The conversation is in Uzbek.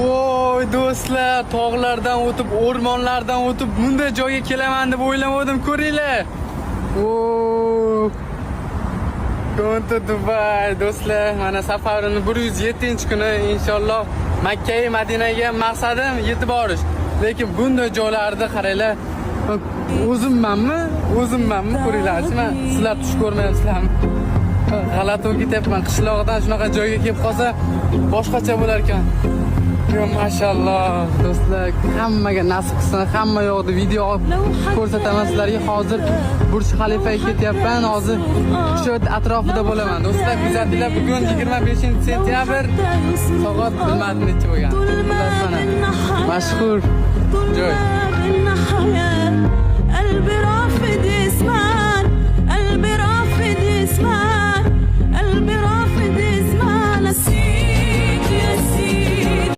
Voy do'stlar, tog'lardan o'tib, o'rmonlardan o'tib bunday joyga kelaman deb o'ylamadim, ko'ringlar. Konto Dubai do'stlar, mana safarimning 107-kuni inshaalloh Makka va Madinaga maqsadim yetib borish. Lekin bunday joylarda qaranglar, o'zimmanmi ko'ringlarsizmi? Sizlar tush ko'rmayapsizlarmi? G'alati bo'lib ketyapman. Qishloqdan shunaqa joyga kelib qolsa boshqacha bo'lar ekan. Yo mashalloh do'stlar, hammaga nasib qilsin, hamma yoqda video olib ko'rsataman sizlarga. Hozir Burj Xalifaga ketyapman. Hozir shu atrofida bo'laman. Do'stlar, kuzatinglar, bugun 25-sentyabr, soat bilmadim necha bo'lgan. Mana mashhur joy.